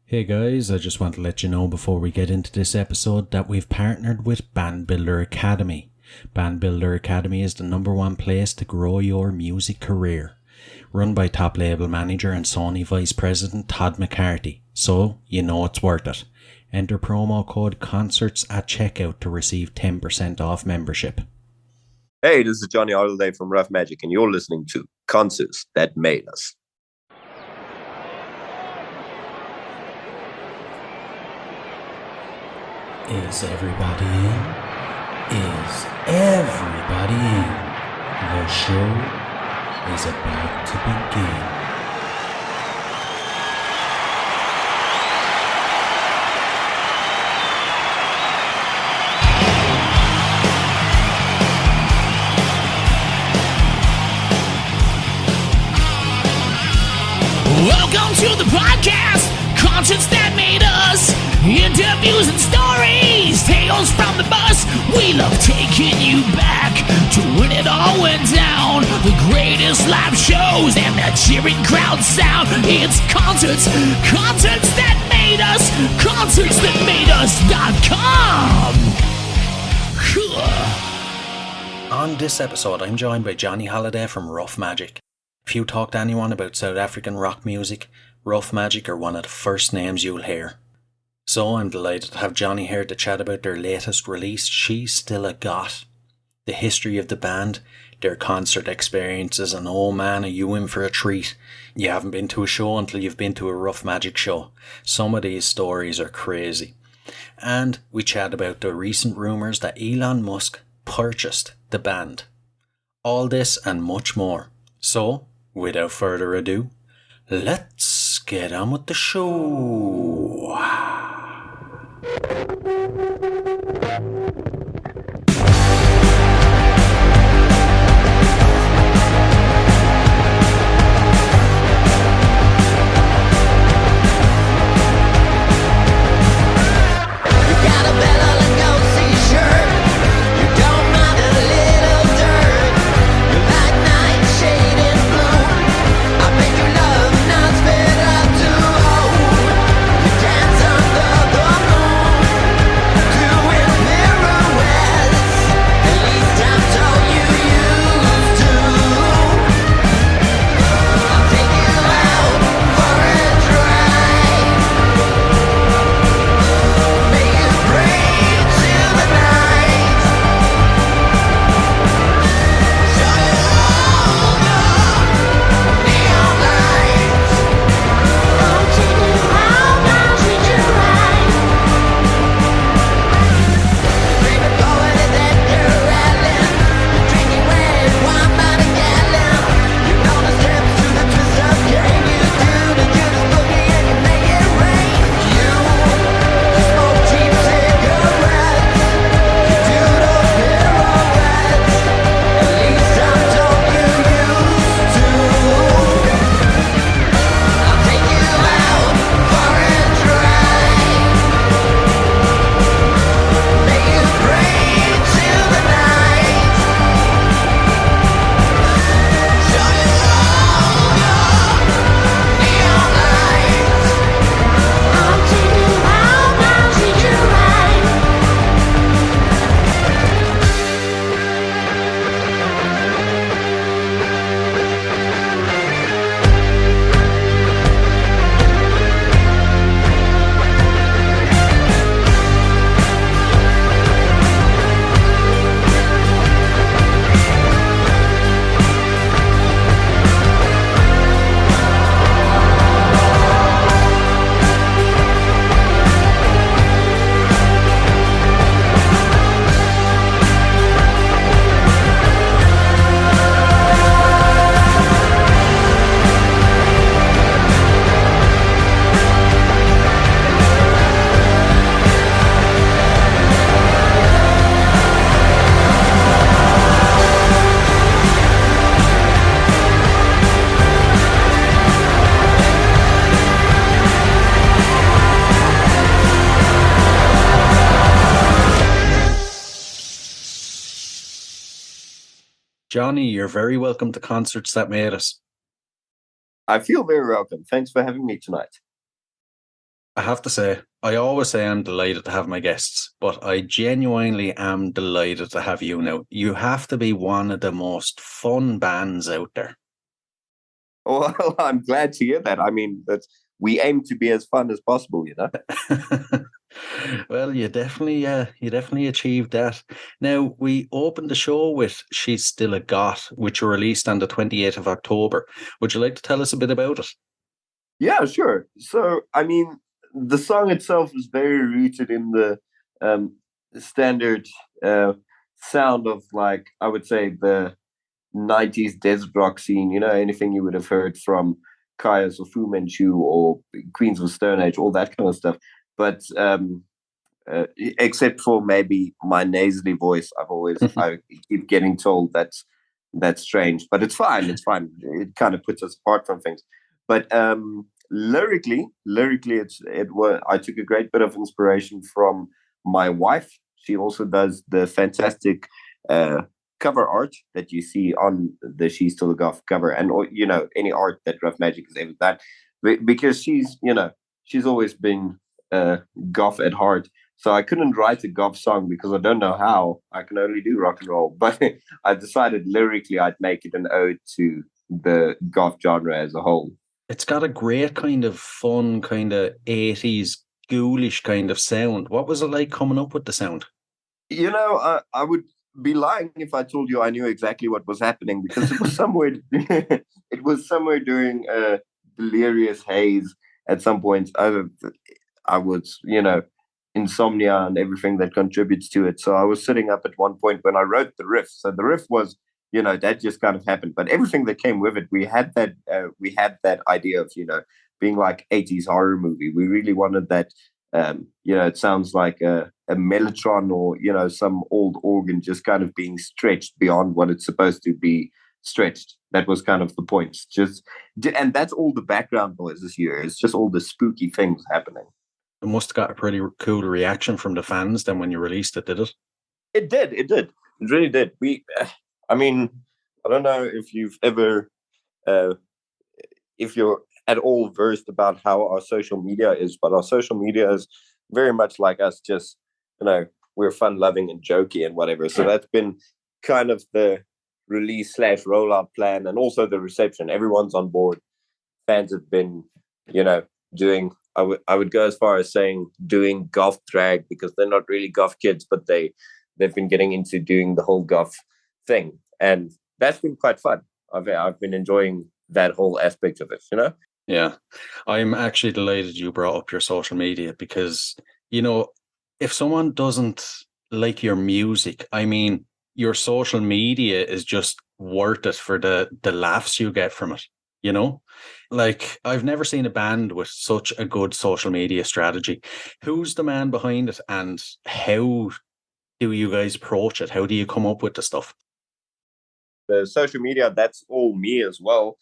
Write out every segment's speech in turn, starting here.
Hey guys, I just want to let you know before we get into this episode that we've partnered with Band Builder Academy. Band Builder Academy is the #1 place to grow your music career. Run by top label manager and Sony Vice President Todd McCarthy, so you know it's worth it. Enter promo code CONCERTS at checkout to receive 10% off membership. Hey, this is Johni Holiday from Ruff Majik, and you're listening to Concerts That Made Us. Is everybody in? Is everybody in? The show is about to begin. Welcome to the podcast, Concerts That Made Us. Interviews and stories, tales from the bus. We love taking you back to when it all went down. The greatest live shows and that cheering crowd sound. It's concerts, concerts that made us, concertsthatmadeus.com. On this episode, I'm joined by Johni Holiday from Ruff Majik. If you talk to anyone about South African rock music, Ruff Majik are one of the first names you'll hear. So I'm delighted to have Johni here to chat about their latest release, She's Still a Goth, the history of the band, their concert experiences, and oh man, are you in for a treat. You haven't been to a show until you've been to a Ruff Majik show. Some of these stories are crazy. And we chat about the recent rumours that Elon Musk purchased the band. All this and much more. So, without further ado, let's get on with the show. Johni, you're very welcome to Concerts That Made Us. I feel very welcome. Thanks for having me tonight. I have to say, I always say I'm delighted to have my guests, but I genuinely am delighted to have you now. You have to be one of the most fun bands out there. Well, I'm glad to hear that. I mean, we aim to be as fun as possible, you know. Well, you definitely achieved that. Now, we opened the show with "She's Still a Goth," which were released on the 28th of October. Would you like to tell us a bit about it? Yeah, sure. So, I mean, the song itself is very rooted in the um, standard sound of, like, I would say, the 90s desert rock scene, you know, anything you would have heard from Caius or Fu Manchu or Queens of Stone Age, all that kind of stuff. But except for maybe my nasally voice, I keep getting told that's strange, but it's fine. It's fine. It kind of puts us apart from things. But lyrically, I took a great bit of inspiration from my wife. She also does the fantastic cover art that you see on the "She's Still a Goth" cover, and you know, any art that Ruff Majik has ever done, because she's always been goth at heart. So I couldn't write a goth song because I don't know how. I can only do rock and roll. But I decided lyrically I'd make it an ode to the goth genre as a whole. It's got a great kind of fun, kind of 80s ghoulish kind of sound. What was it like coming up with the sound? You know, I would be lying if I told you I knew exactly what was happening, because it was somewhere it was somewhere during a delirious haze at some point. I was, you know, insomnia and everything that contributes to it. So I was sitting up at one point when I wrote the riff. So the riff was, you know, that just kind of happened. But everything that came with it, we had that idea of, you know, being like 80s horror movie. We really wanted that. You know, it sounds like a mellotron or, you know, some old organ just kind of being stretched beyond what it's supposed to be stretched. That was kind of the point. And that's all the background noise this year. It's just all the spooky things happening. It must have got a pretty cool reaction from the fans then when you released it, did it? It did. It really did. I mean, I don't know if you've ever, if you're at all versed about how our social media is, but our social media is very much like us, just, you know, we're fun loving and jokey and whatever. So that's been kind of the release / rollout plan, and also the reception. Everyone's on board. Fans have been, you know, doing, I would go as far as saying doing goth drag, because they're not really goth kids, but they've been getting into doing the whole goth thing, and that's been quite fun. I've been enjoying that whole aspect of it, you know. Yeah, I'm actually delighted you brought up your social media, because, you know, if someone doesn't like your music, I mean, your social media is just worth it for the laughs you get from it, you know? Like, I've never seen a band with such a good social media strategy. Who's the man behind it, and how do you guys approach it? How do you come up with the stuff? The social media, that's all me as well.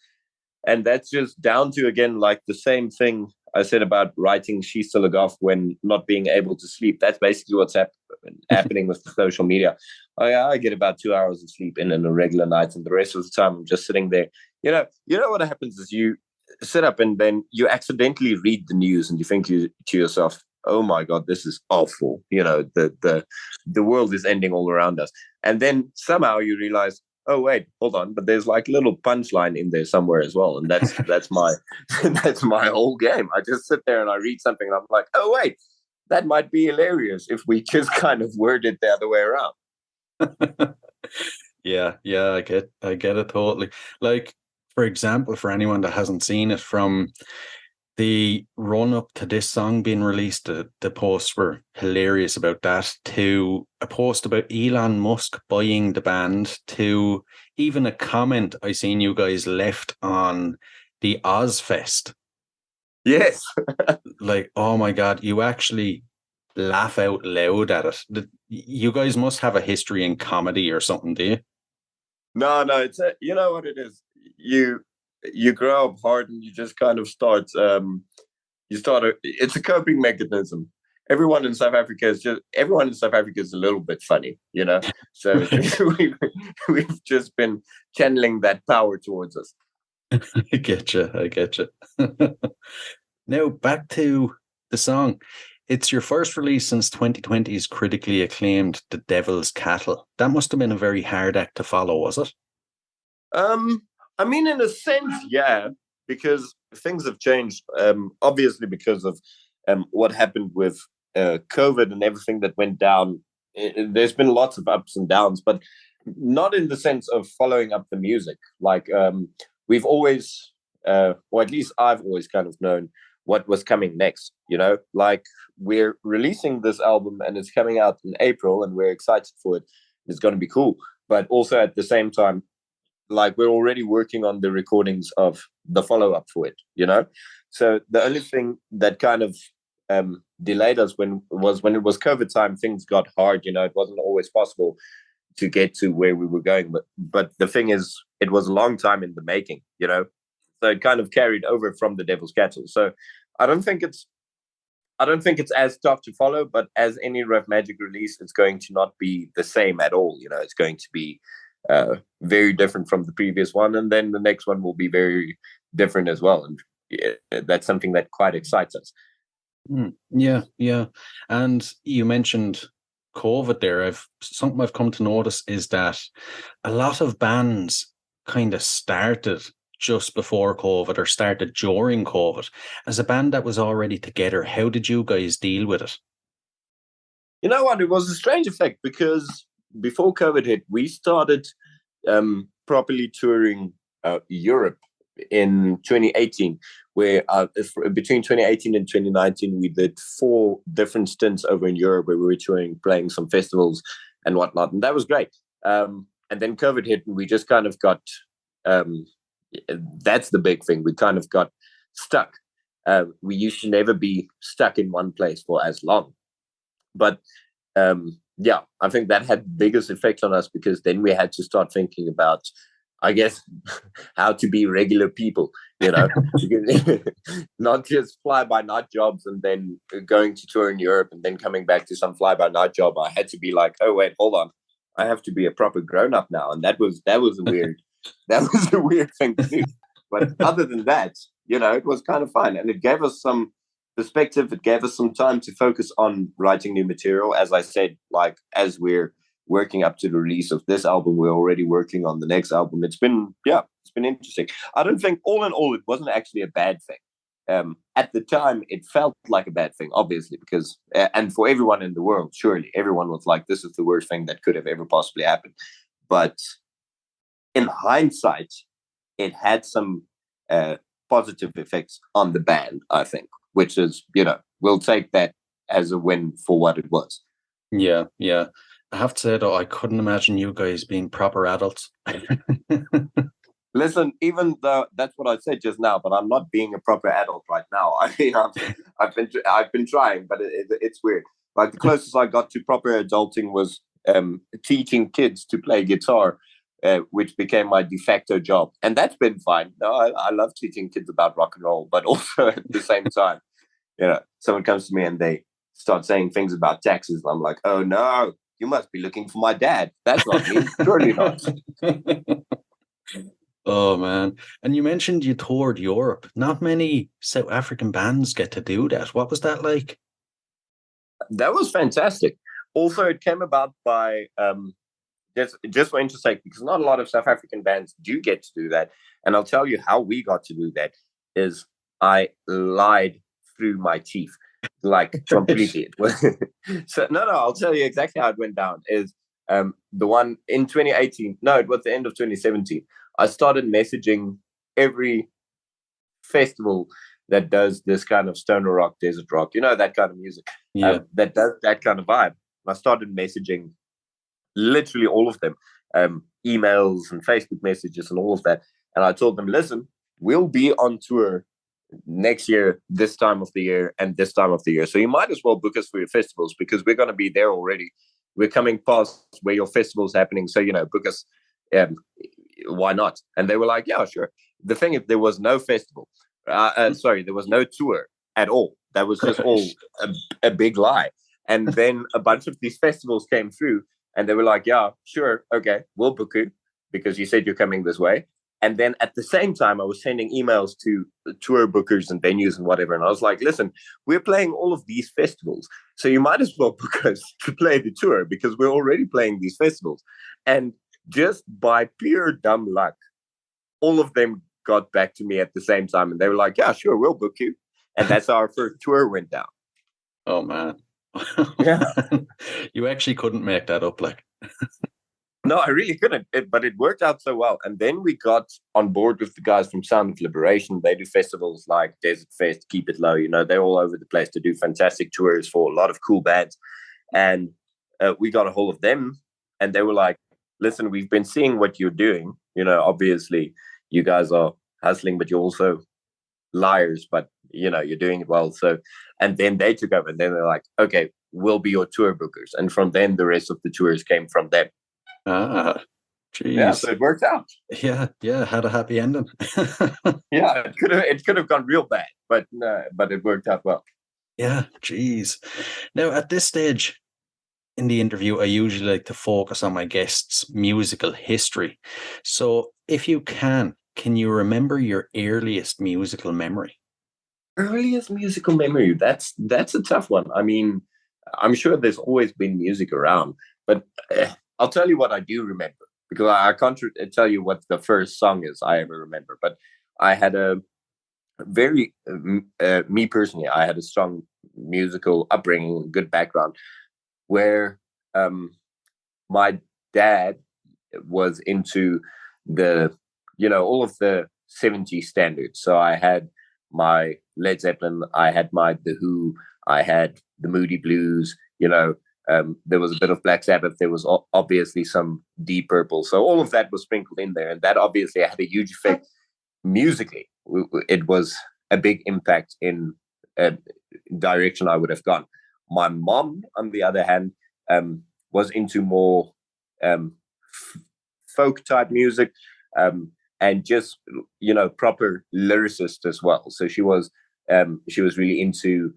And that's just down to, again, like the same thing I said about writing "She's Still a Goth" when not being able to sleep. That's basically what's happening with the social media. I get about 2 hours of sleep in a regular night, and the rest of the time I'm just sitting there. You know what happens is you sit up and then you accidentally read the news and you think to yourself, "Oh my God, this is awful." You know, the world is ending all around us. And then somehow you realize, oh wait, hold on, but there's like a little punchline in there somewhere as well, and that's my that's my whole game. I just sit there and I read something and I'm like, oh wait, that might be hilarious if we just kind of word it the other way around. Yeah, I get it totally. Like, for example, for anyone that hasn't seen it, from the run up to this song being released, the posts were hilarious about that, to a post about Elon Musk buying the band, to even a comment I seen you guys left on the Ozfest. Yes. Like, oh my God, you actually laugh out loud at it. You guys must have a history in comedy or something, do you? No, it's you know what it is. You grow up hard and you just kind of start. It's a coping mechanism. Everyone in South Africa is a little bit funny, you know. So we've just been channeling that power towards us. I get you. Now back to the song. It's your first release since 2020's critically acclaimed The Devil's Cattle. That must have been a very hard act to follow, was it? I mean, in a sense, yeah, because things have changed, obviously because of what happened with COVID and everything that went down. There's been lots of ups and downs, but not in the sense of following up the music. Like, we've always, or at least I've always kind of known what was coming next, you know? Like, we're releasing this album and it's coming out in April and we're excited for it. It's going to be cool. But also at the same time, like, we're already working on the recordings of the follow-up for it, you know? So the only thing that kind of delayed us when it was COVID time, things got hard, you know? It wasn't always possible to get to where we were going. But the thing is, it was a long time in the making, you know? So it kind of carried over from The Devil's Cattle. So I don't think it's as tough to follow, but as any Ruff Majik release, it's going to not be the same at all. You know, it's going to be very different from the previous one, and then the next one will be very different as well. And yeah, that's something that quite excites us. Yeah. And you mentioned COVID there. Something I've come to notice is that a lot of bands kind of started just before COVID or started during COVID. As a band that was already together, how did you guys deal with it? You know what? It was a strange effect because before COVID hit, we started properly touring Europe in 2018, where between 2018 and 2019, we did 4 different stints over in Europe where we were touring, playing some festivals and whatnot. And that was great. And then COVID hit and we just kind of got... that's the big thing. We kind of got stuck. We used to never be stuck in one place for as long. But yeah, I think that had the biggest effect on us because then we had to start thinking about, I guess, how to be regular people, you know, not just fly-by-night jobs and then going to tour in Europe and then coming back to some fly-by-night job. I had to be like, oh, wait, hold on. I have to be a proper grown-up now. And that was a weird... That was a weird thing to do. But other than that, you know, it was kind of fun. And it gave us some perspective. It gave us some time to focus on writing new material. As I said, like, as we're working up to the release of this album, we're already working on the next album. It's been interesting. I don't think, all in all, it wasn't actually a bad thing. At the time, it felt like a bad thing, obviously, because, and for everyone in the world, surely, everyone was like, this is the worst thing that could have ever possibly happened. But in hindsight, it had some positive effects on the band, I think, which is, you know, we'll take that as a win for what it was. Yeah. I have to say, though, I couldn't imagine you guys being proper adults. Listen, even though that's what I said just now, but I'm not being a proper adult right now. I mean, I've been trying, but it's weird. Like, the closest I got to proper adulting was teaching kids to play guitar. Which became my de facto job. And that's been fine. No, I love teaching kids about rock and roll, but also at the same time, you know, someone comes to me and they start saying things about taxes. And I'm like, oh no, you must be looking for my dad. That's not me. Surely not. Oh, man. And you mentioned you toured Europe. Not many South African bands get to do that. What was that like? That was fantastic. Also, it came about by... just for interest's sake, because not a lot of South African bands do get to do that. And I'll tell you how we got to do that is I lied through my teeth, like, completely. So no, I'll tell you exactly how it went down. Is the one in 2018, no, it was the end of 2017. I started messaging every festival that does this kind of stoner rock, desert rock, you know, that kind of music, that does that kind of vibe. I started messaging literally all of them, emails and Facebook messages and all of that. And I told them, listen, we'll be on tour next year, this time of the year and this time of the year. So you might as well book us for your festivals because we're going to be there already. We're coming past where your festival's happening. So, you know, book us. Why not? And they were like, yeah, sure. The thing is, there was no festival. There was no tour at all. That was just all a big lie. And then a bunch of these festivals came through. And they were like, yeah, sure, okay, we'll book you because you said you're coming this way. And then at the same time, I was sending emails to tour bookers and venues and whatever. And I was like, listen, we're playing all of these festivals. So you might as well book us to play the tour because we're already playing these festivals. And just by pure dumb luck, all of them got back to me at the same time. And they were like, yeah, sure, we'll book you. And that's how our first tour went down. Oh, man. Yeah. You actually couldn't make that up, like. No, I really couldn't, but it worked out so well. And then we got on board with the guys from Sound of Liberation. They do festivals like Desert Fest, Keep It Low. You know, they're all over the place to do fantastic tours for a lot of cool bands. And we got a hold of them, and they were like, listen, we've been seeing what you're doing. You know, obviously, you guys are hustling, but you're also liars, but, you know, you're doing it well. So, and then they took over, and then they're like, okay, we'll be your tour bookers. And from then, the rest of the tours came from them. Ah, geez. Yeah, so it worked out. Yeah, had a happy ending. Yeah, it could have gone real bad, but it worked out well. Yeah, geez. Now, at this stage in the interview, I usually like to focus on my guests' musical history. So, if you can you remember your earliest musical memory? Earliest musical memory? That's a tough one. I mean, I'm sure there's always been music around, but I'll tell you what I do remember, because I can't tell you what the first song is I ever remember. But I had a very, me personally, I had a strong musical upbringing, good background, where my dad was into the, you know, all of the 70s standards. So I had my Led Zeppelin, I had my The Who, I had the Moody Blues, you know, there was a bit of Black Sabbath. There was obviously some Deep Purple. So all of that was sprinkled in there. And that obviously had a huge effect musically. It was a big impact in a direction I would have gone. My mom, on the other hand, was into more folk type music and just, you know, proper lyricist as well. So she was really into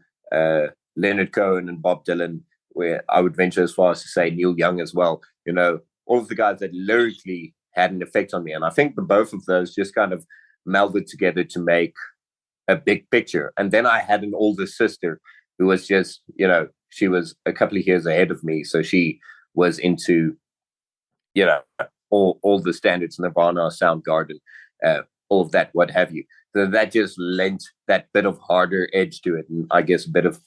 Leonard Cohen and Bob Dylan, where I would venture as far as to say Neil Young as well. You know, all of the guys that lyrically had an effect on me. And I think the both of those just kind of melded together to make a big picture. And then I had an older sister who was just, you know, she was a couple of years ahead of me. So she was into, you know, all the standards, Nirvana, Soundgarden, all of that, what have you. So that just lent that bit of harder edge to it. And I guess a bit of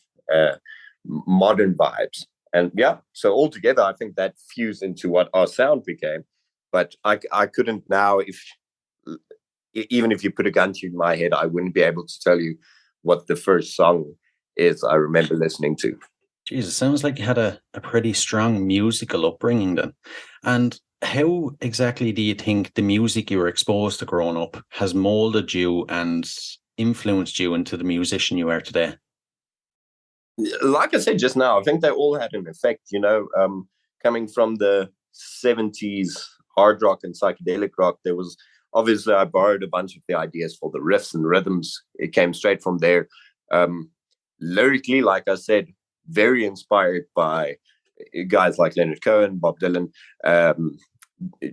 modern vibes. And yeah, so altogether, I think that fused into what our sound became. But I couldn't now, even if you put a gun to my head, I wouldn't be able to tell you what the first song is I remember listening to. Jesus, sounds like you had a pretty strong musical upbringing then. And how exactly do you think the music you were exposed to growing up has molded you and influenced you into the musician you are today? Like I said just now, I think they all had an effect, you know, coming from the 70s hard rock and psychedelic rock. There was obviously, I borrowed a bunch of the ideas for the riffs and rhythms. It came straight from there. Lyrically, like I said, very inspired by guys like Leonard Cohen, Bob Dylan,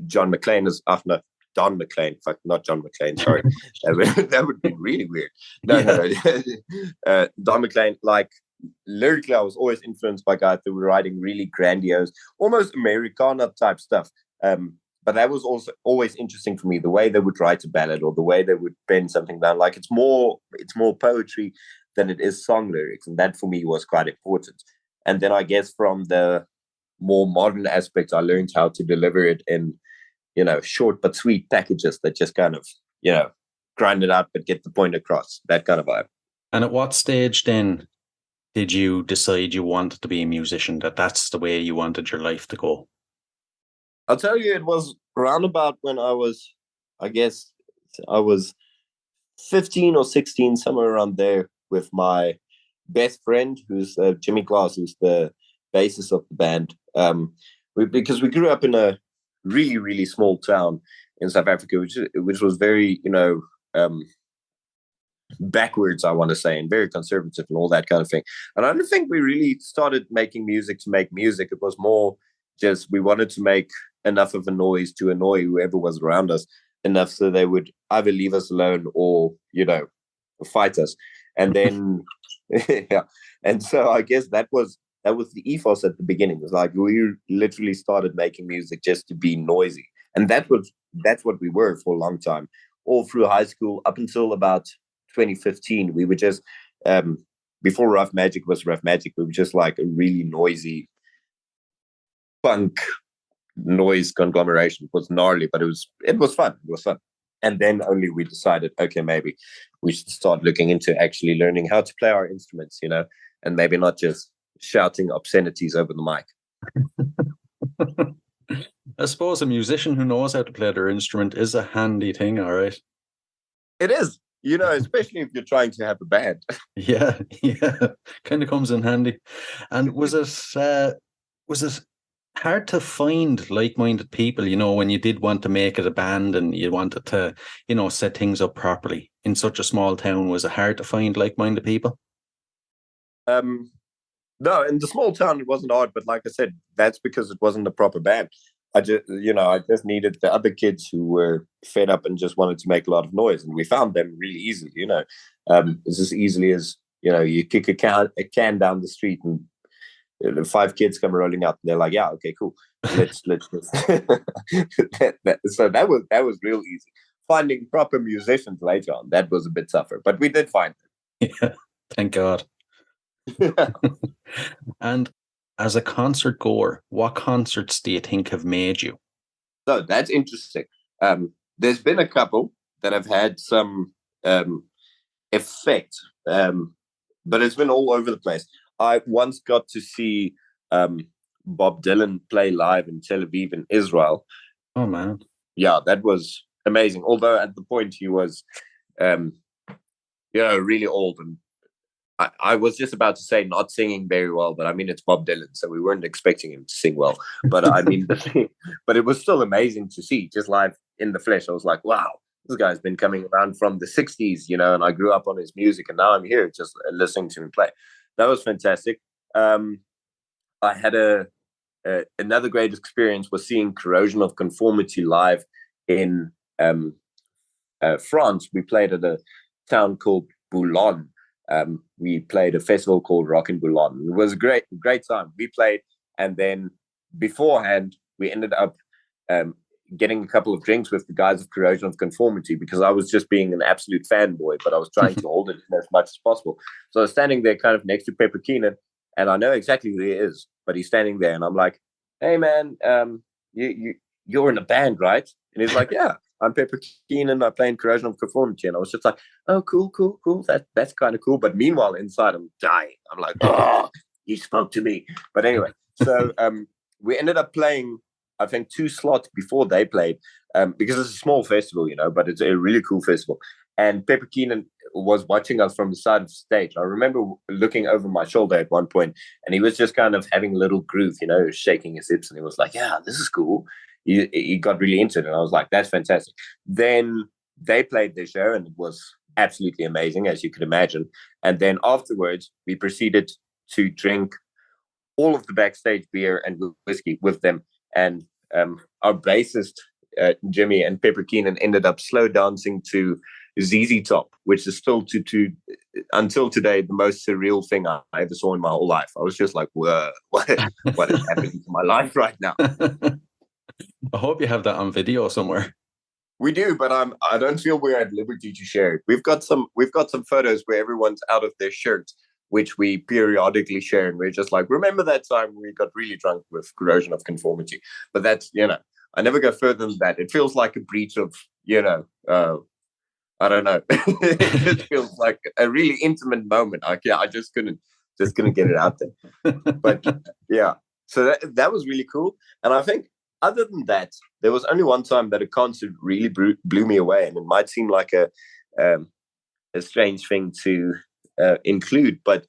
John McClane is no, Don McClane, fuck, not John McClane, sorry. That would be really weird. No. Don McClane, like, lyrically, I was always influenced by guys that were writing really grandiose, almost Americana type stuff. But that was also always interesting for me, the way they would write a ballad or the way they would bend something down. Like it's more poetry than it is song lyrics. And that for me was quite important. And then I guess from the more modern aspects, I learned how to deliver it in, you know, short but sweet packages that just kind of, you know, grind it out but get the point across, that kind of vibe. And at what stage then did you decide you wanted to be a musician, that's the way you wanted your life to go? I'll tell you, it was around about when I was 15 or 16, somewhere around there, with my best friend, who's Jimmy Glass, who's the bassist of the band. Because we grew up in a really, really small town in South Africa, which was very, you know, backwards, I want to say, and very conservative and all that kind of thing. And I don't think we really started making music to make music. It was more just we wanted to make enough of a noise to annoy whoever was around us. enough so they would either leave us alone or, fight us. And then, yeah. And so I guess that was the ethos at the beginning. It was like we literally started making music just to be noisy. And that's what we were for a long time. All through high school, up until about 2015, we were just, before Ruff Majik was Ruff Majik, we were just like a really noisy punk noise conglomeration. It was gnarly, but it was fun. It was fun. And then only we decided, okay, maybe we should start looking into actually learning how to play our instruments, and maybe not just shouting obscenities over the mic. I suppose a musician who knows how to play their instrument is a handy thing, all right? It is, especially if you're trying to have a band. Yeah, kind of comes in handy. And was it hard to find like-minded people, when you did want to make it a band and you wanted to, set things up properly in such a small town? Was it hard to find like-minded people? No, in the small town it wasn't hard, but like I said, that's because it wasn't a proper band. I just needed the other kids who were fed up and just wanted to make a lot of noise, and we found them really easily. It's as easily as you kick a can down the street and 5 kids come rolling up, and they're like, "Yeah, okay, cool, let's." So that was real easy. Finding proper musicians later on, that was a bit tougher, but we did find them. Yeah, thank God. And as a concert goer, what concerts do you think have made you? So that's interesting. There's been a couple that have had some effect, but it's been all over the place. I once got to see Bob Dylan play live in Tel Aviv in Israel. Oh, man. Yeah, that was amazing. Although at the point he was, really old, and I was just about to say not singing very well, but I mean, it's Bob Dylan, so we weren't expecting him to sing well. But I mean, but it was still amazing to see, just live in the flesh. I was like, wow, this guy's been coming around from the 60s, and I grew up on his music, and now I'm here just listening to him play. That was fantastic. I had another great experience was seeing Corrosion of Conformity live in France. We played at a town called Boulogne. We played a festival called Rockin Boulogne. It was a great time. We played, and then beforehand, we ended up getting a couple of drinks with the guys of Corrosion of Conformity, because I was just being an absolute fanboy, but I was trying to hold it as much as possible. So I was standing there kind of next to Pepper Keenan, and I know exactly who he is, but he's standing there, and I'm like, hey, man, you're in a band, right? And he's like, yeah, I'm Pepper Keenan, I play in Corrosion of Conformity. And I was just like, oh, cool. That's kind of cool. But meanwhile, inside, I'm dying. I'm like, oh, you spoke to me. But anyway, so we ended up playing, I think, 2 slots before they played, because it's a small festival, but it's a really cool festival. And Pepper Keenan was watching us from the side of the stage. I remember looking over my shoulder at one point, and he was just kind of having a little groove, shaking his hips. And he was like, yeah, this is cool. He got really into it, and I was like, that's fantastic. Then they played their show, and it was absolutely amazing, as you could imagine. And then afterwards, we proceeded to drink all of the backstage beer and whiskey with them. And our bassist, Jimmy, and Pepper Keenan ended up slow dancing to ZZ Top, which is still until today the most surreal thing I ever saw in my whole life. I was just like, whoa, what is happening to my life right now? I hope you have that on video somewhere. We do, but I don't feel we're at liberty to share it. We've got some photos where everyone's out of their shirts, which we periodically share, and we're just like, remember that time we got really drunk with Corrosion of Conformity? But that's, I never go further than that. It feels like a breach of, I don't know. It just feels like a really intimate moment. I just couldn't get it out there. But yeah, so that was really cool. And I think, other than that, there was only one time that a concert really blew me away, and it might seem like a strange thing to include, but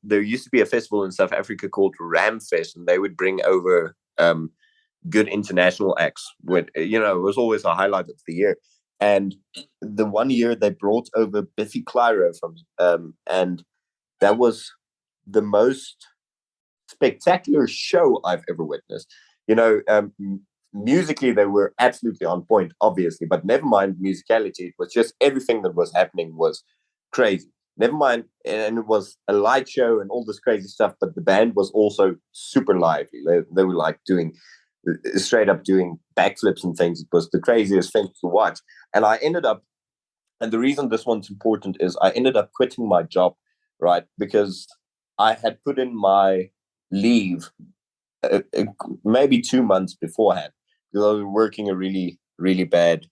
there used to be a festival in South Africa called Ram Fest, and they would bring over good international acts. It was always a highlight of the year. And the one year they brought over Biffy Clyro and that was the most spectacular show I've ever witnessed. musically they were absolutely on point, obviously, but never mind musicality. It was just everything that was happening was crazy. Never mind, and it was a light show and all this crazy stuff, but the band was also super lively. They were like straight up doing backflips and things. It was the craziest thing to watch. And I ended up, and the reason this one's important is I ended up quitting my job, right? Because I had put in my leave maybe 2 months beforehand, because I was working a really, really bad,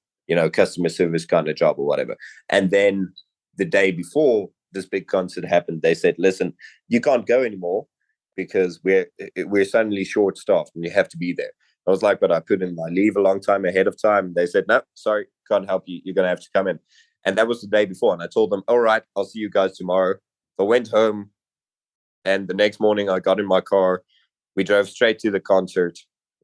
customer service kind of job or whatever. And then the day before this big concert happened, they said, listen, you can't go anymore because we're suddenly short staffed and you have to be there. I was like, but I put in my leave a long time ahead of time. They said, no, sorry, can't help you. You're going to have to come in. And that was the day before. And I told them, all right, I'll see you guys tomorrow. I went home, and the next morning I got in my car. We drove straight to the concert.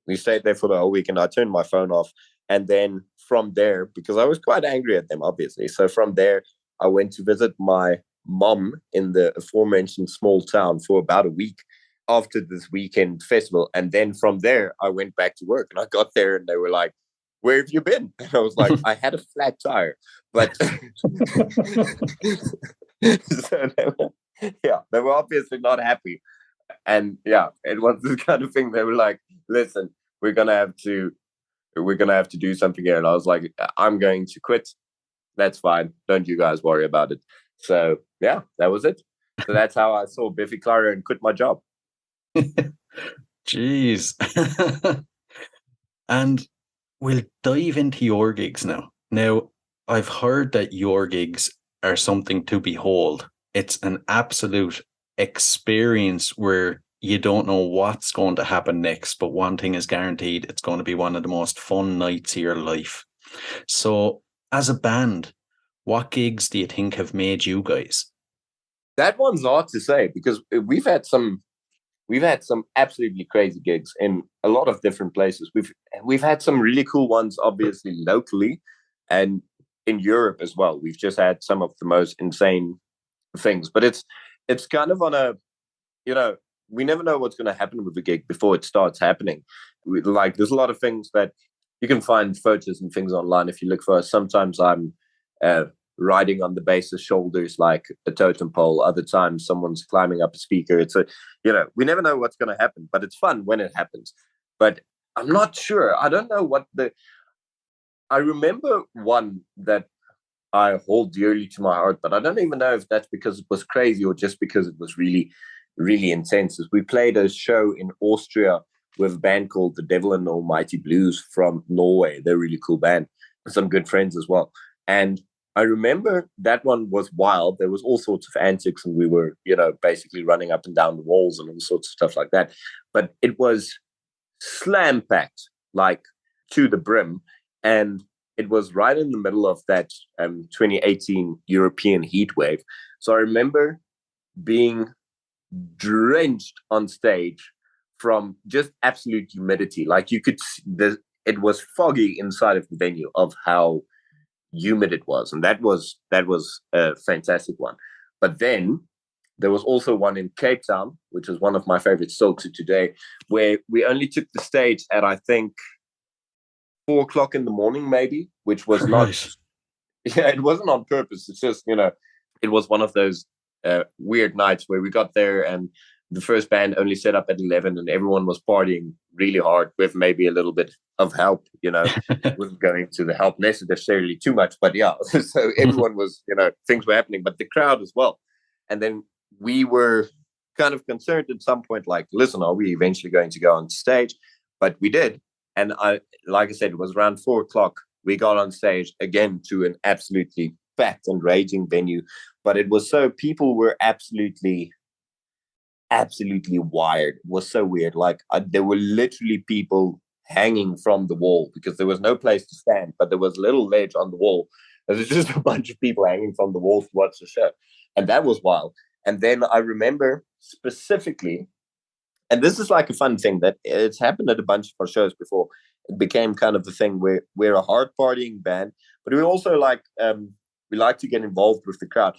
We stayed there for the whole weekend. I turned my phone off. And then from there, because I was quite angry at them, obviously. So from there, I went to visit my mom in the aforementioned small town for about a week after this weekend festival. And then from there, I went back to work. And I got there and they were like, where have you been? And I was like, I had a flat tire. But so they were obviously not happy. And yeah, it was this kind of thing. They were like, listen, we're gonna have to do something here. And I was like, I'm going to quit. That's fine. Don't you guys worry about it. So yeah, that was it. So that's how I saw Biffy Clyro and quit my job. Jeez. And we'll dive into your gigs now. Now, I've heard that your gigs are something to behold. It's an absolute experience where you don't know what's going to happen next, but one thing is guaranteed, it's going to be one of the most fun nights of your life. So, as a band, what gigs do you think have made you guys? That one's hard to say because we've had some absolutely crazy gigs in a lot of different places. We've had some really cool ones, obviously locally, and in Europe as well. We've just had some of the most insane things, but it's kind of on a, we never know what's going to happen with the gig before it starts happening. There's a lot of things that you can find photos and things online if you look for us. Sometimes I'm riding on the bass's shoulders like a totem pole. Other times someone's climbing up a speaker. It's we never know what's going to happen, but it's fun when it happens. But I'm not sure. I don't know I remember one that I hold dearly to my heart, but I don't even know if that's because it was crazy or just because it was really, really intense. We played a show in Austria with a band called The Devil and Almighty Blues from Norway. They're a really cool band. Some good friends as well. And I remember that one was wild. There was all sorts of antics and we were, basically running up and down the walls and all sorts of stuff like that. But it was slam packed, like to the brim. And it was right in the middle of that 2018 European heat wave. So I remember being drenched on stage from just absolute humidity. Like you could see it was foggy inside of the venue of how humid it was. And that was a fantastic one. But then there was also one in Cape Town, which is one of my favorites still to today, where we only took the stage at, I think, 4:00 in the morning, maybe, which was not, it wasn't on purpose. It's just, it was one of those weird nights where we got there and the first band only set up at 11 and everyone was partying really hard with maybe a little bit of help, wasn't going to the help necessarily too much, but yeah, so everyone was, things were happening, but the crowd as well. And then we were kind of concerned at some point, like, listen, are we eventually going to go on stage? But we did. And like I said, it was around 4:00. We got on stage again to an absolutely packed and raging venue. But it was people were absolutely wired. It was so weird. Like there were literally people hanging from the wall because there was no place to stand, but there was a little ledge on the wall. There was just a bunch of people hanging from the wall to watch the show. And that was wild. And then I remember specifically, and this is like a fun thing that it's happened at a bunch of our shows before. It became kind of the thing where we're a hard partying band, but we also we like to get involved with the crowd.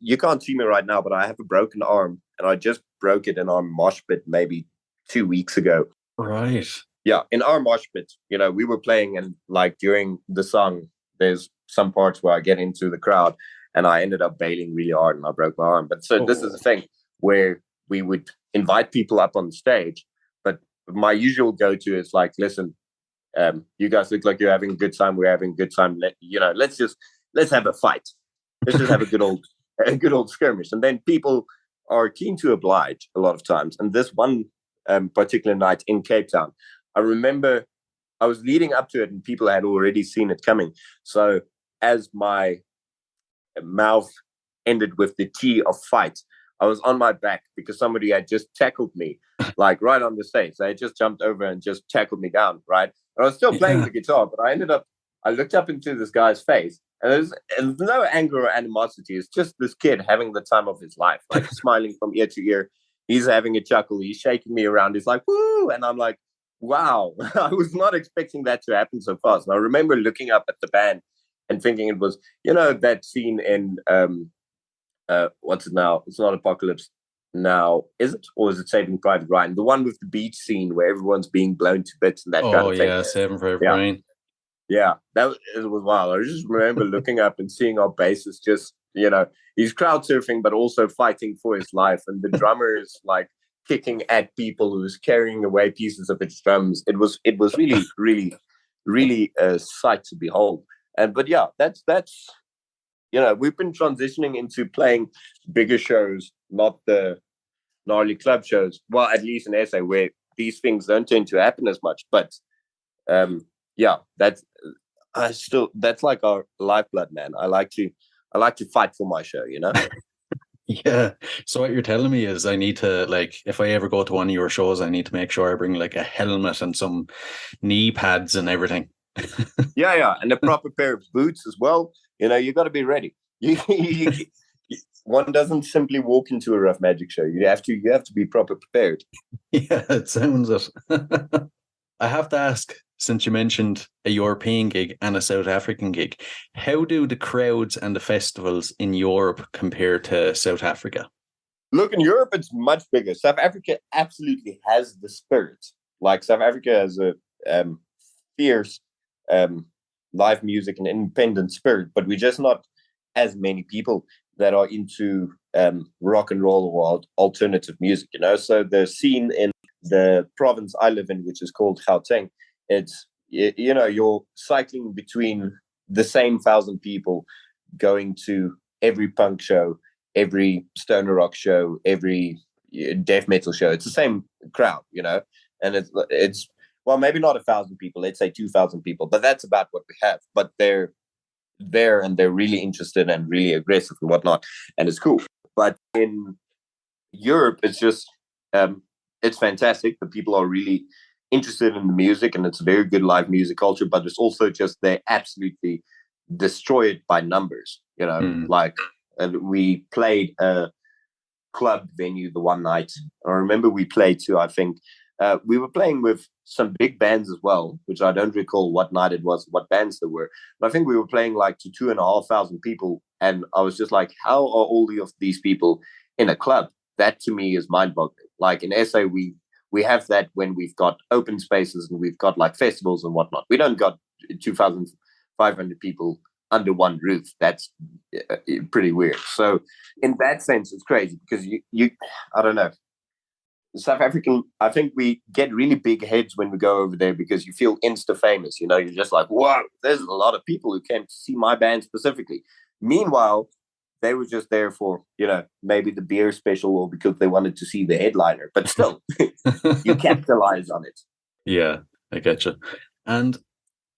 You can't see me right now, but I have a broken arm and I just broke it in our mosh pit maybe 2 weeks ago. Right. yeah, in our mosh pit, we were playing, and like during the song, there's some parts where I get into the crowd and I ended up bailing really hard and I broke my arm. But so this is the thing where we would invite people up on stage, but my usual go-to is like, listen, you guys look like you're having a good time. We're having a good time. Let's have a fight. Let's just have a good old skirmish. And then people are keen to oblige a lot of times. And this one particular night in Cape Town, I remember I was leading up to it and people had already seen it coming. So as my mouth ended with the T of fight, I was on my back because somebody had just tackled me, like right on the stage. They had just jumped over and just tackled me down, right? And I was still playing the guitar, but I looked up into this guy's face, and there's no anger or animosity. It's just this kid having the time of his life, like smiling from ear to ear. He's having a chuckle. He's shaking me around. He's like, woo! And I'm like, wow, I was not expecting that to happen so fast. And I remember looking up at the band and thinking it was, that scene in, what's it now? It's not Apocalypse Now, is it? Or is it Saving Private Ryan? The one with the beach scene where everyone's being blown to bits and that kind of thing. Oh, yeah, Saving Private Ryan. Yeah, it was wild. I just remember looking up and seeing our bassist just, he's crowd surfing, but also fighting for his life. And the drummer is like kicking at people who's carrying away pieces of its drums. It was really, really, really a sight to behold. But yeah, that's we've been transitioning into playing bigger shows, not the gnarly club shows. Well, at least in SA, where these things don't tend to happen as much. But yeah, that's like our lifeblood, man. I like to fight for my show, Yeah. So what you're telling me is I need to, like, if I ever go to one of your shows, I need to make sure I bring like a helmet and some knee pads and everything. Yeah, and a proper pair of boots as well. You got to be ready. One doesn't simply walk into a Ruff Majik show. You have to be proper prepared. Yeah, it sounds it. I have to ask, since you mentioned a European gig and a South African gig, how do the crowds and the festivals in Europe compare to South Africa? Look, in Europe, it's much bigger. South Africa absolutely has the spirit. Like, South Africa has a fierce live music and independent spirit, but we're just not as many people that are into rock and roll or alternative music, So the scene in the province I live in, which is called Gauteng, it's, you're cycling between the same 1,000 people going to every punk show, every stoner rock show, every death metal show. It's the same crowd, and it's well, maybe not 1,000 people, let's say 2,000 people, but that's about what we have. But they're there and they're really interested and really aggressive and whatnot, and it's cool. But in Europe, it's just it's fantastic. The people are really interested in the music, and it's a very good live music culture. But it's also just they absolutely destroy it by numbers. Like we played a club venue the one night. I remember we played to, I think we were playing with some big bands as well, which I don't recall what night it was, what bands there were. But I think we were playing like to 2,500 people. And I was just like, how are all of these people in a club? That to me is mind-boggling. Like in SA, we have that when we've got open spaces and we've got like festivals and whatnot. We don't got 2,500 people under one roof. That's pretty weird. So in that sense, it's crazy because you I don't know. South African, I think we get really big heads when we go over there because you feel insta famous. You're just like, whoa, there's a lot of people who came to see my band specifically. Meanwhile, they were just there for, maybe the beer special or because they wanted to see the headliner. But still, you capitalize on it. Yeah, I get you. And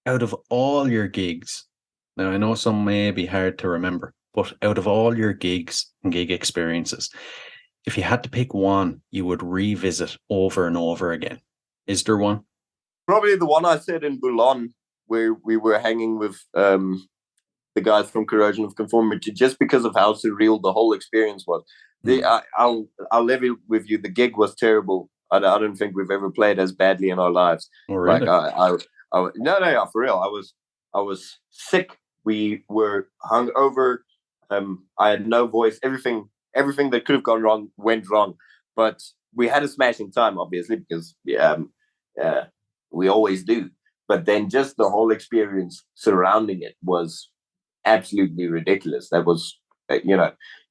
out of all your gigs, now I know some may be hard to remember, but out of all your gigs and gig experiences, if you had to pick one you would revisit over and over again, is there one? Probably the one I said in Boulogne, where we were hanging with the guys from Corrosion of Conformity, just because of how surreal the whole experience was. I'll leave it with you. The gig was terrible. I don't think we've ever played as badly in our lives. Oh, really? Like no, for real. I was sick. We were hungover. I had no voice. Everything that could have gone wrong went wrong. But we had a smashing time, obviously, because We always do. But then just the whole experience surrounding it was absolutely ridiculous. That was,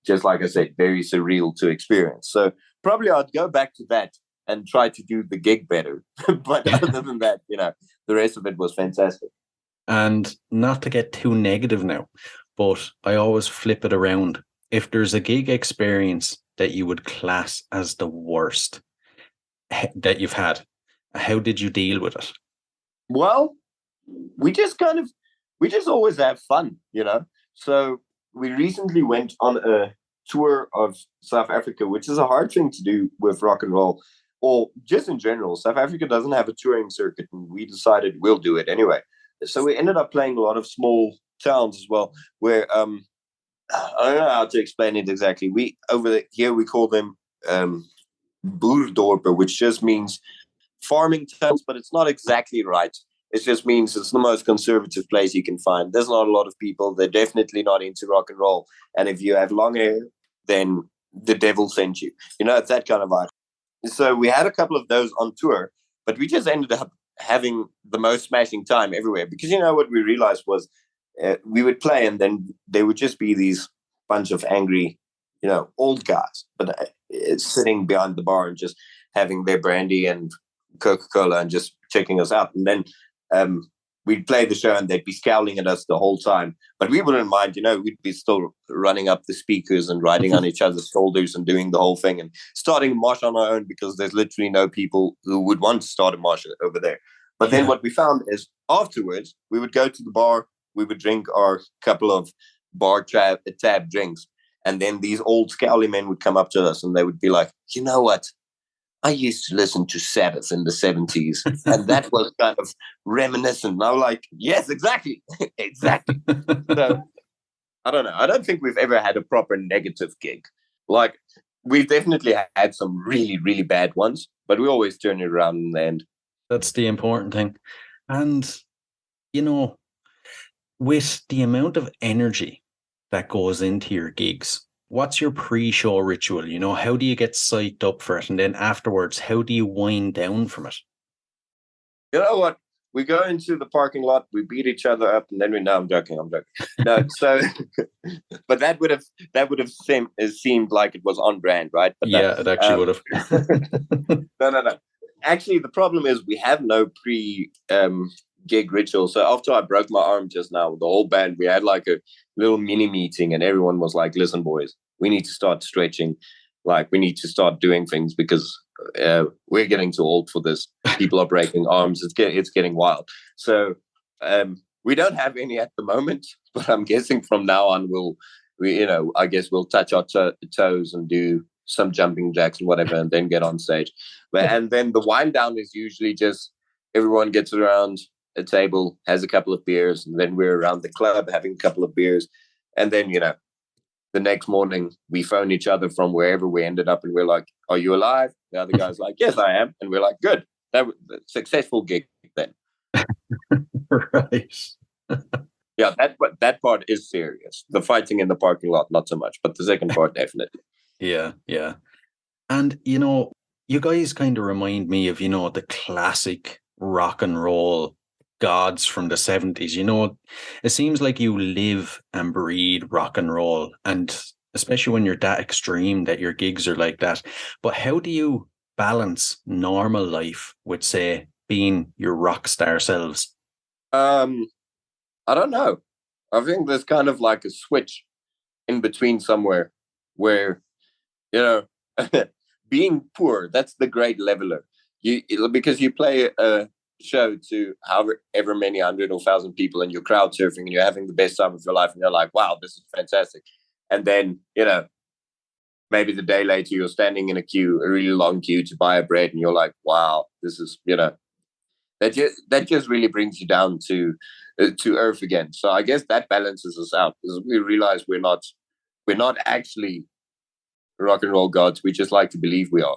just like I said, very surreal to experience. So probably I'd go back to that and try to do the gig better. But other than that, the rest of it was fantastic. And not to get too negative now, but I always flip it around. If there's a gig experience that you would class as the worst that you've had, how did you deal with it? Well, we just always have fun, So we recently went on a tour of South Africa, which is a hard thing to do with rock and roll, or just in general. South Africa doesn't have a touring circuit, and we decided we'll do it anyway. So we ended up playing a lot of small towns as well, where I don't know how to explain it exactly. Here we call them boerdorpen, which just means farming towns, but it's not exactly right. It just means it's the most conservative place you can find. There's not a lot of people. They're definitely not into rock and roll. And if you have long hair, then the devil sent you. It's that kind of vibe. So we had a couple of those on tour, but we just ended up having the most smashing time everywhere. Because what we realized was we would play, and then there would just be these bunch of angry, old guys, but sitting behind the bar and just having their brandy and Coca-Cola and just checking us out. And then we'd play the show and they'd be scowling at us the whole time, but we wouldn't mind. We'd be still running up the speakers and riding on each other's shoulders and doing the whole thing and starting a march on our own, because there's literally no people who would want to start a march over there. But then what we found is afterwards we would go to the bar, we would drink our couple of bar tab drinks, and then these old scowly men would come up to us and they would be like, you know what? I used to listen to Sabbath in the 70s, and that was kind of reminiscent. And I was like, yes, exactly. Exactly. So, I don't know. I don't think we've ever had a proper negative gig. Like, we've definitely had some really, really bad ones, but we always turn it around in the end. That's the important thing. And, with the amount of energy that goes into your gigs, what's your pre-show ritual? How do you get psyched up for it? And then afterwards, how do you wind down from it? You know what? We go into the parking lot, we beat each other up, and then I'm joking. No, so, but that would have seemed like it was on brand, right? But it actually would have. No. Actually, the problem is we have no gig ritual. So after I broke my arm just now, the whole band, we had like a little mini meeting, and everyone was like, listen, boys, we need to start stretching. Like, we need to start doing things because we're getting too old for this. People are breaking arms. It's getting wild. So we don't have any at the moment, but I'm guessing from now on I guess we'll touch our toes and do some jumping jacks and whatever, and then get on stage. And then the wind down is usually just everyone gets around a table, has a couple of beers, and then we're around the club having a couple of beers. And then, the next morning we phone each other from wherever we ended up, and we're like, are you alive? The other guy's like, yes, I am. And we're like, good. That was a successful gig then. Right. Yeah, that part is serious. The fighting in the parking lot, not so much, but the second part, definitely. Yeah. And, you guys kind of remind me of, the classic rock and roll gods from the 70s. It seems like you live and breathe rock and roll, and especially when you're that extreme that your gigs are like that. But how do you balance normal life with, say, being your rock star selves? I don't know. I think there's kind of like a switch in between somewhere where, being poor, that's the great leveler. Because you play a show to however many 100 or 1,000 people, and you're crowd surfing and you're having the best time of your life, and you're like, wow, this is fantastic. And then, maybe the day later you're standing in a really long queue to buy a bread, and you're like, wow, this is, that just really brings you down to earth again. So I guess that balances us out, because we realize we're not actually rock and roll gods. We just like to believe we are,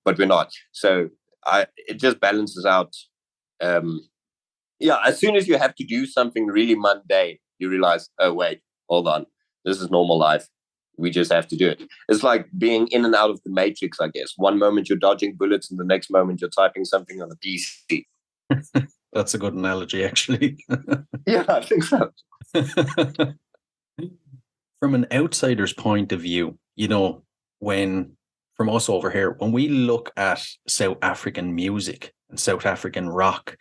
but we're not. So it just balances out. As soon as you have to do something really mundane, you realize, oh wait, hold on, this is normal life. We just have to do it. It's like being in and out of the matrix, I guess. One moment you're dodging bullets, and the next moment you're typing something on a PC. That's a good analogy, actually. Yeah, I think so. From an outsider's point of view, when from us over here, when we look at South African music and South African rock,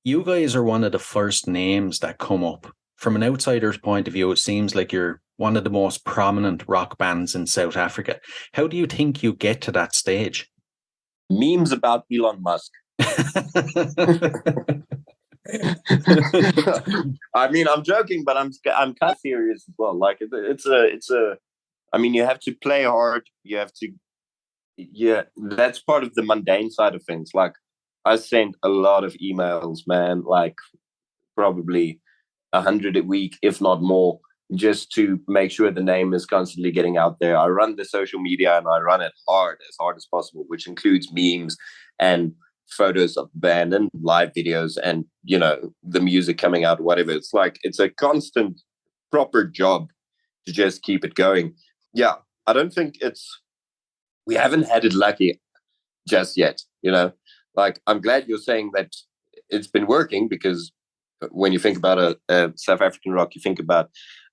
you guys are one of the first names that come up. From an outsider's point of view, it seems like you're one of the most prominent rock bands in South Africa. How do you think you get to that stage? Memes about Elon Musk. I mean, I'm joking, but I'm kind of serious as well. Like it's a. I mean, you have to play hard. You have to. Yeah, that's part of the mundane side of things. Like I sent a lot of emails, man. Like probably 100 a week, if not more, just to make sure the name is constantly getting out there. I run the social media and I run it as hard as possible, which includes memes and photos of the band and live videos and, the music coming out, whatever. It's like, it's a constant, proper job to just keep it going. Yeah, I don't think we haven't had it lucky just yet, Like, I'm glad you're saying that it's been working, because when you think about a South African rock, you think about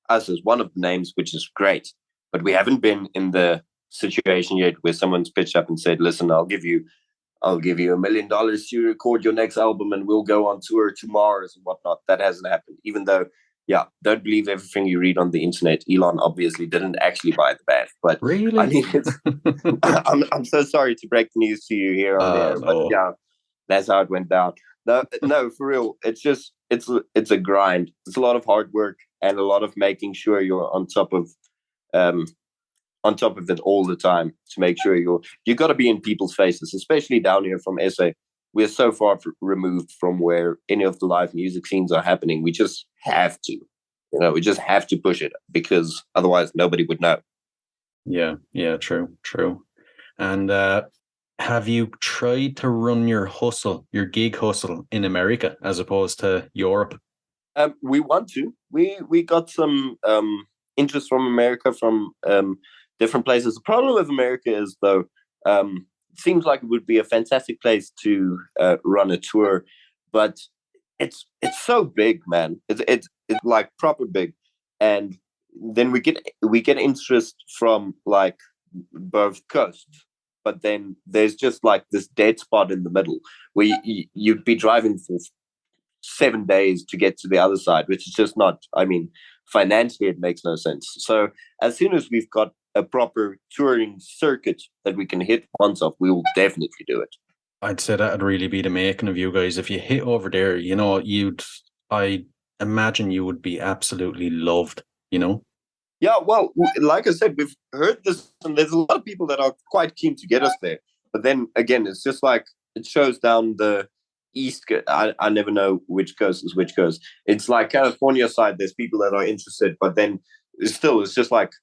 us as one of the names, which is great. But we haven't been in the situation yet where someone's pitched up and said, listen, I'll give you $1 million to record your next album and we'll go on tour to Mars and whatnot. That hasn't happened. Even though, yeah, don't believe everything you read on the internet. Elon obviously didn't actually buy the band. But really? I mean, I'm so sorry to break the news to you here on air, no. but yeah, that's how it went down. No, for real. It's just, it's a grind. It's a lot of hard work and a lot of making sure you're on top of it all the time, to make sure you got to be in people's faces, especially down here from SA. We're so far removed from where any of the live music scenes are happening. We just have to, we just have to push it, because otherwise nobody would know. Yeah, true. And have you tried to run your gig hustle in America as opposed to Europe? We want to. We got some interest from America, from different places. The problem with America is, though, it seems like it would be a fantastic place to run a tour, but it's so big, man. It's like proper big, and then we get interest from like both coasts. But then there's just like this dead spot in the middle where you'd be driving for 7 days to get to the other side, which is just not, I mean, financially, it makes no sense. So as soon as we've got a proper touring circuit that we can hit once off, we will definitely do it. I'd say that'd really be the making of you guys. If you hit over there, I imagine you would be absolutely loved, Yeah, well, like I said, we've heard this, and there's a lot of people that are quite keen to get us there. But then again, it's just like, it shows down the east. I never know which coast is which coast. It's like California side, there's people that are interested, but then it's just like,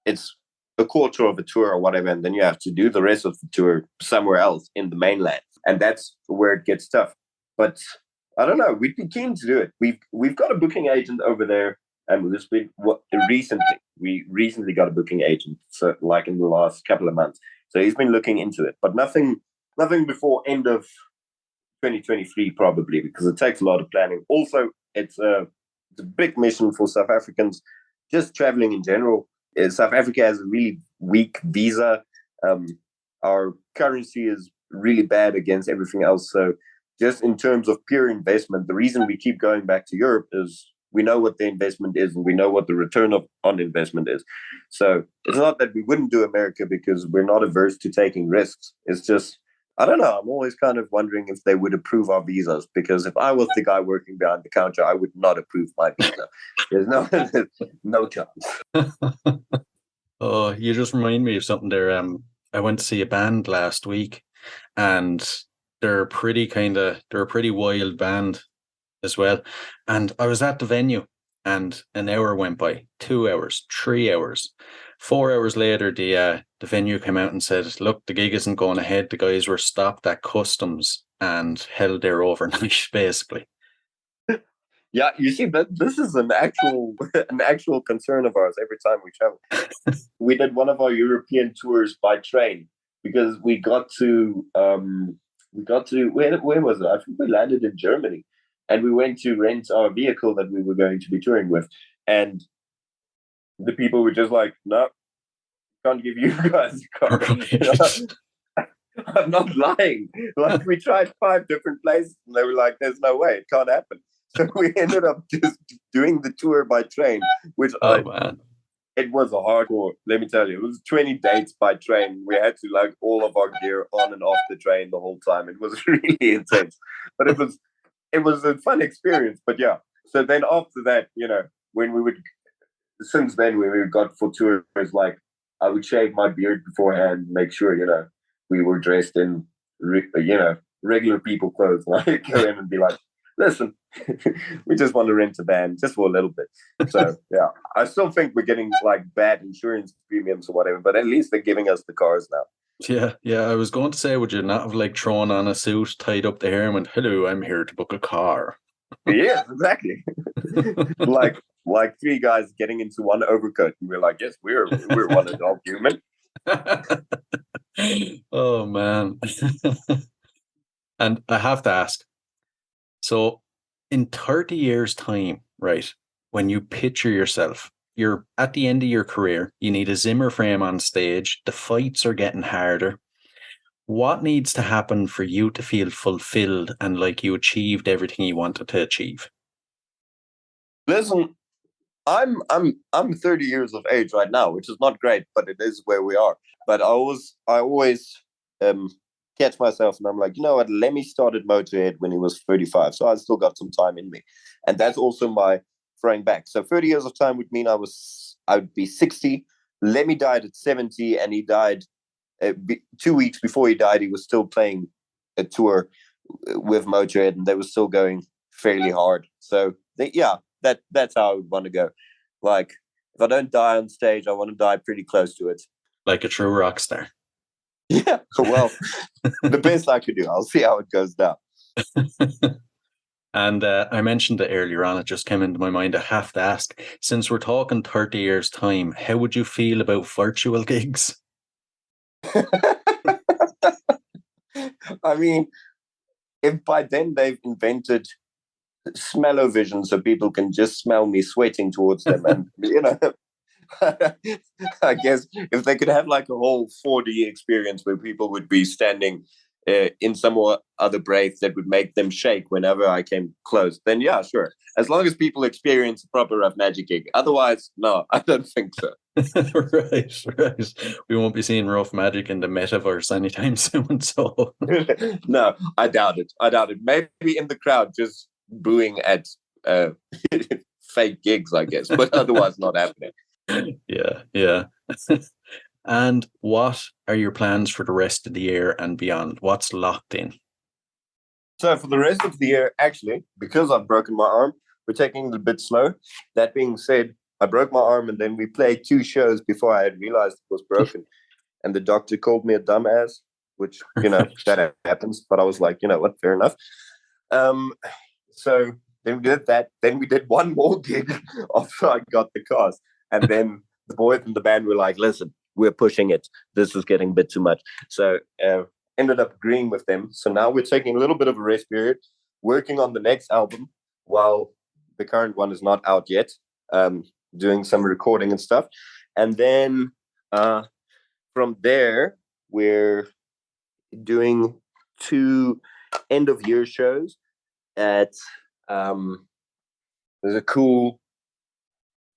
it's a quarter of a tour or whatever, and then you have to do the rest of the tour somewhere else in the mainland, and that's where it gets tough. But I don't know, we'd be keen to do it. We've got a booking agent over there, and we recently got a booking agent, so like in the last couple of months. So he's been looking into it, but nothing before end of 2023 probably, because it takes a lot of planning. Also, it's a big mission for South Africans just traveling in general. South Africa has a really weak visa. Our currency is really bad against everything else. So just in terms of pure investment, the reason we keep going back to Europe is we know what the investment is and we know what the return on investment is. So it's not that we wouldn't do America because we're not averse to taking risks. It's just, I don't know, I'm always kind of wondering if they would approve our visas, because if I was the guy working behind the counter, I would not approve my visa. There's no chance. Oh, you just remind me of something there. I went to see a band last week, and they're a pretty wild band as well. And I was at the venue, and an hour went by, 2 hours, 3 hours. 4 hours later, the venue came out and said, look, the gig isn't going ahead. The guys were stopped at customs and held there overnight, basically. Yeah, you see, that this is an actual concern of ours every time we travel. We did one of our European tours by train because we got to we got to where was it? I think we landed in Germany, and we went to rent our vehicle that we were going to be touring with, and the people were just like, "No, can't give you guys a car." I'm not lying. Like, we tried 5 different places, and they were like, "There's no way, it can't happen." So we ended up just doing the tour by train, which man. It was a hardcore. Let me tell you, it was 20 dates by train. We had to lug all of our gear on and off the train the whole time. It was really intense, but it was a fun experience. But yeah, so then after that, when we would, since then when we got for tours, like I would shave my beard beforehand, make sure we were dressed in regular people clothes. Like go in and be like, listen, we just want to rent a van just for a little bit. So yeah, I still think we're getting like bad insurance premiums or whatever, but at least they're giving us the cars now. Yeah. I was going to say, would you not have like thrown on a suit, tied up the hair, and went, "Hello, I'm here to book a car." Yes, exactly. like 3 guys getting into one overcoat, and we're like, yes, we're one adult human. Oh man. And I have to ask, so in 30 years' time, right, when you picture yourself, you're at the end of your career, you need a Zimmer frame on stage, the fights are getting harder. What needs to happen for you to feel fulfilled and like you achieved everything you wanted to achieve? Listen, I'm 30 years of age right now, which is not great, but it is where we are. But I always catch myself, and I'm like, you know what? Let me start at Motorhead when he was 35, so I still got some time in me, and that's also my throwing back. So 30 years of time would mean I would be 60. Lemmy died at 70, and he died 2 weeks before he died. He was still playing a tour with Motorhead, and they were still going fairly hard. So that's how I would want to go. Like, if I don't die on stage, I want to die pretty close to it. Like a true rock star. Yeah, well, the best I could do. I'll see how it goes down. And I mentioned it earlier on, it just came into my mind. I have to ask, since we're talking 30 years' time, how would you feel about virtual gigs? I mean, if by then they've invented smell-o-vision so people can just smell me sweating towards them, and I guess if they could have like a whole 4D experience where people would be standing in some other break that would make them shake whenever I came close, then yeah, sure. As long as people experience a proper Ruff Majik gig. Otherwise, no, I don't think so. Right. We won't be seeing Ruff Majik in the metaverse anytime soon. So no, I doubt it. Maybe in the crowd just booing at fake gigs, I guess, but otherwise not happening. Yeah. And what are your plans for the rest of the year and beyond? What's locked in? So for the rest of the year, actually, because I've broken my arm, we're taking it a bit slow. That being said, I broke my arm, and then we played 2 shows before I had realized it was broken. And the doctor called me a dumbass, which, that happens. But I was like, you know what, fair enough. So then we did that. Then we did one more gig after I got the cast. And then the boys in the band were like, listen, we're pushing it. This is getting a bit too much. So ended up agreeing with them. So now we're taking a little bit of a rest period, working on the next album while the current one is not out yet, doing some recording and stuff. And then from there, we're doing 2 end-of-year shows at there's a cool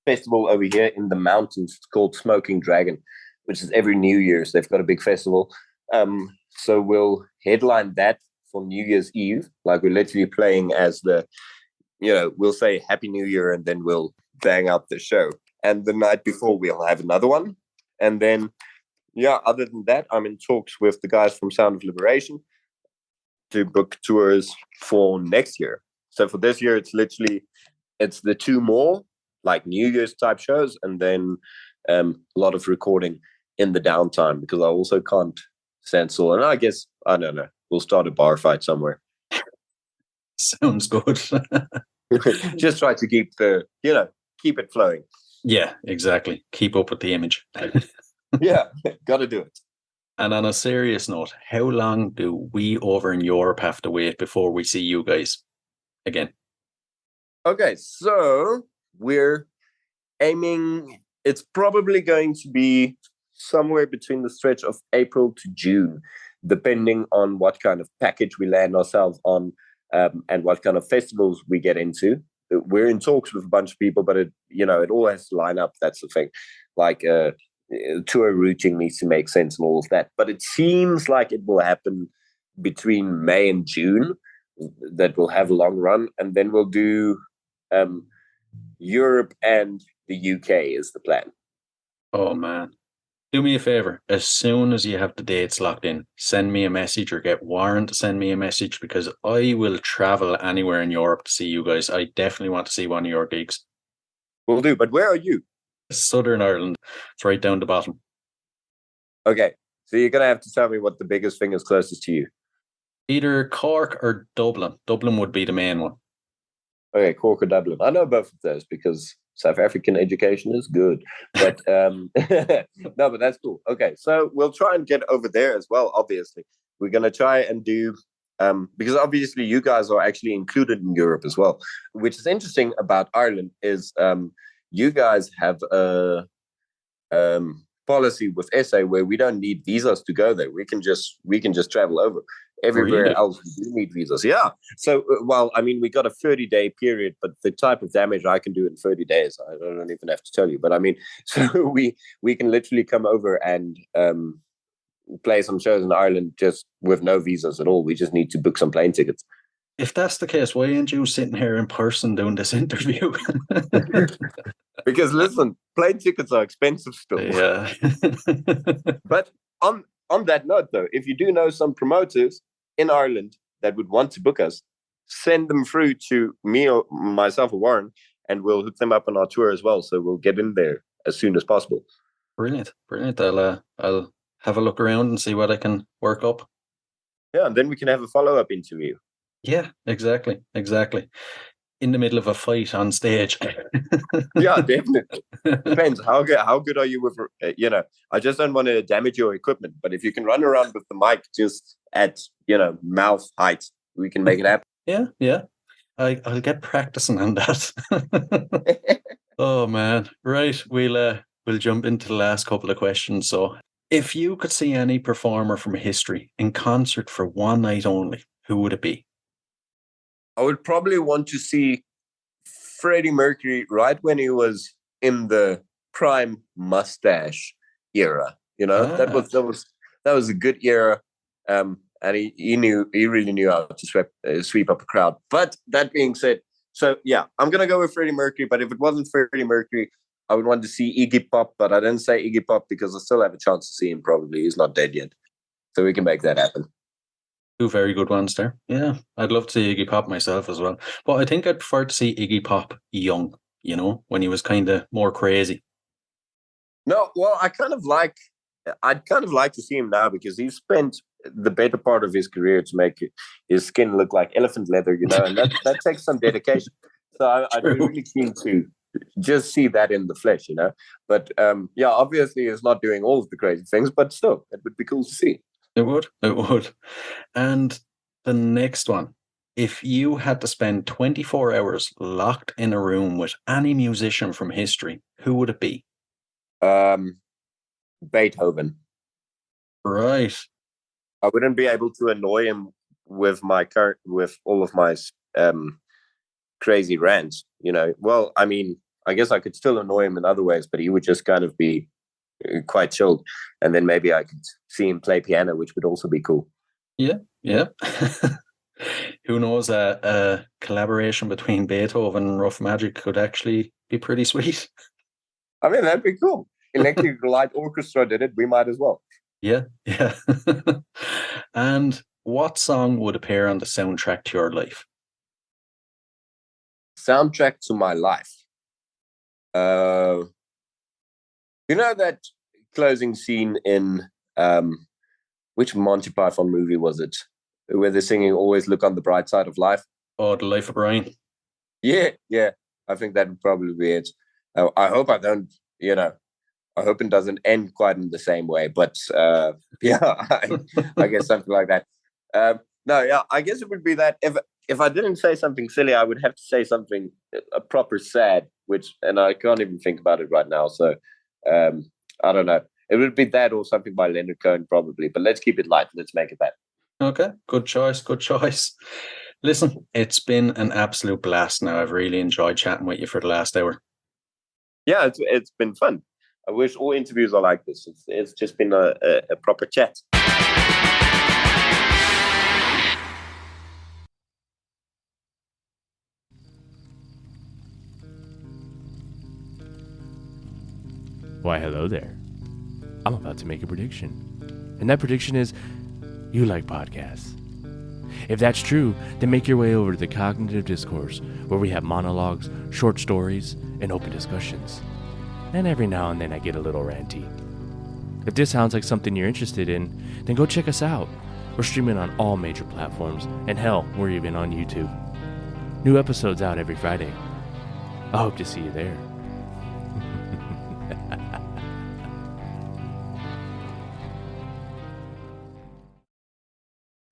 festival over here in the mountains called Smoking Dragon, which is every New Year's. They've got a big festival. So we'll headline that for New Year's Eve. Like, we're literally playing as we'll say Happy New Year, and then we'll bang out the show. And the night before, we'll have another one. And then, other than that, I'm in talks with the guys from Sound of Liberation to book tours for next year. So for this year, it's the 2 more like New Year's type shows, and then a lot of recording in the downtime, because I also can't stand still. And I guess, I don't know, we'll start a bar fight somewhere. Sounds good. Just try to keep keep it flowing. Yeah, exactly. Keep up with the image. Yeah, got to do it. And on a serious note, how long do we over in Europe have to wait before we see you guys again? Okay, so we're aiming, it's probably going to be somewhere between the stretch of April to June, depending on what kind of package we land ourselves on, and what kind of festivals we get into. We're in talks with a bunch of people, but it all has to line up. That's the thing. Like tour routing needs to make sense and all of that. But it seems like it will happen between May and June. That will have a long run, and then we'll do Europe and the UK is the plan. Oh man. Do me a favor. As soon as you have the dates locked in, send me a message or get Warren to send me a message, because I will travel anywhere in Europe to see you guys. I definitely want to see one of your gigs. Will do. But where are you? Southern Ireland. It's right down the bottom. Okay. So you're going to have to tell me what the biggest thing is closest to you. Either Cork or Dublin. Dublin would be the main one. Okay, Cork or Dublin. I know both of those because South African education is good. But no, but that's cool. Okay, so we'll try and get over there as well, obviously. We're going to try and do, because obviously you guys are actually included in Europe as well. Which is interesting about Ireland is you guys have a policy with SA where we don't need visas to go there. We can just travel over. Everywhere Really? else we do need visas. Yeah. So, well, I mean, we got a 30-day period, but the type of damage I can do in 30 days, I don't even have to tell you. But I mean, so we can literally come over and play some shows in Ireland just with no visas at all. We just need to book some plane tickets. If that's the case, why aren't you sitting here in person doing this interview? Because listen, plane tickets are expensive still. Yeah. But on that note, though, if you do know some promoters in Ireland that would want to book us, send them through to me or myself or Warren, and we'll hook them up on our tour as well. So we'll get in there as soon as possible. Brilliant. I'll have a look around and see what I can work up. Yeah, and then we can have a follow-up interview. Yeah, exactly. In the middle of a fight on stage. Yeah, definitely. Depends. How good are you with, I just don't want to damage your equipment, but if you can run around with the mic just at, mouth height, we can make it happen. Yeah. I'll get practicing on that. Oh man. Right. We'll jump into the last couple of questions. So if you could see any performer from history in concert for one night only, who would it be? I would probably want to see Freddie Mercury right when he was in the prime mustache era. That was a good era, and he really knew how to sweep up a crowd. But that being said, so yeah, I'm gonna go with Freddie Mercury. But if it wasn't Freddie Mercury, I would want to see Iggy Pop. But I didn't say Iggy Pop because I still have a chance to see him. Probably he's not dead yet, so we can make that happen. Two very good ones there. Yeah, I'd love to see Iggy Pop myself as well. But I think I'd prefer to see Iggy Pop young, when he was kind of more crazy. No, well, I'd kind of like to see him now because he's spent the better part of his career to make his skin look like elephant leather, and that takes some dedication. So I'd be really keen to just see that in the flesh, But yeah, obviously he's not doing all of the crazy things, but still, it would be cool to see. It would. And the next one, if you had to spend 24 hours locked in a room with any musician from history, who would it be? Beethoven. Right. I wouldn't be able to annoy him with all of my crazy rants, Well, I mean, I guess I could still annoy him in other ways, but he would just kind of be quite chilled, and then maybe I could see him play piano, which would also be cool. Yeah. Who knows? A collaboration between Beethoven and Ruff Majik could actually be pretty sweet. I mean, that'd be cool. Electric Light Orchestra did it. We might as well. Yeah. And what song would appear on the soundtrack to your life? Soundtrack to my life. That closing scene in which Monty Python movie was it? Where they're singing "Always Look on the Bright Side of Life." Oh, The Life of Brian. Yeah. I think that would probably be it. I hope I don't, I hope it doesn't end quite in the same way, but yeah, I guess something like that. No, yeah, I guess it would be that if I didn't say something silly, I would have to say something a proper sad, and I can't even think about it right now. So I don't know. It would be that or something by Leonard Cohen probably, but let's keep it light. Let's make it that. Okay, good choice, good choice. Listen, it's been an absolute blast now. I've really enjoyed chatting with you for the last hour. Yeah, it's been fun. I wish all interviews are like this. It's just been a proper chat. Why, hello there. I'm about to make a prediction. And that prediction is, you like podcasts. If that's true, then make your way over to the Cognitive Discourse, where we have monologues, short stories, and open discussions. And every now and then I get a little ranty. If this sounds like something you're interested in, then go check us out. We're streaming on all major platforms, and hell, we're even on YouTube. New episodes out every Friday. I hope to see you there.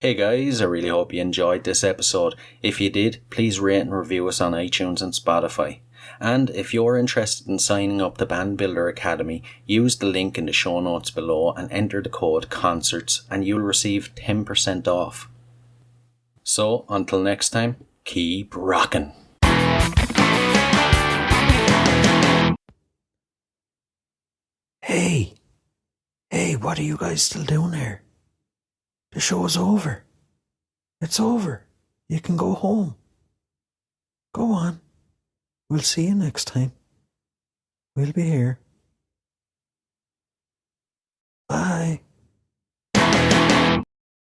Hey guys, I really hope you enjoyed this episode. If you did, please rate and review us on iTunes and Spotify. And if you're interested in signing up to Band Builder Academy, use the link in the show notes below and enter the code CONCERTS and you'll receive 10% off. So, until next time, keep rockin'. Hey, what are you guys still doing here? The show's over. It's over. You can go home. Go on. We'll see you next time. We'll be here. Bye.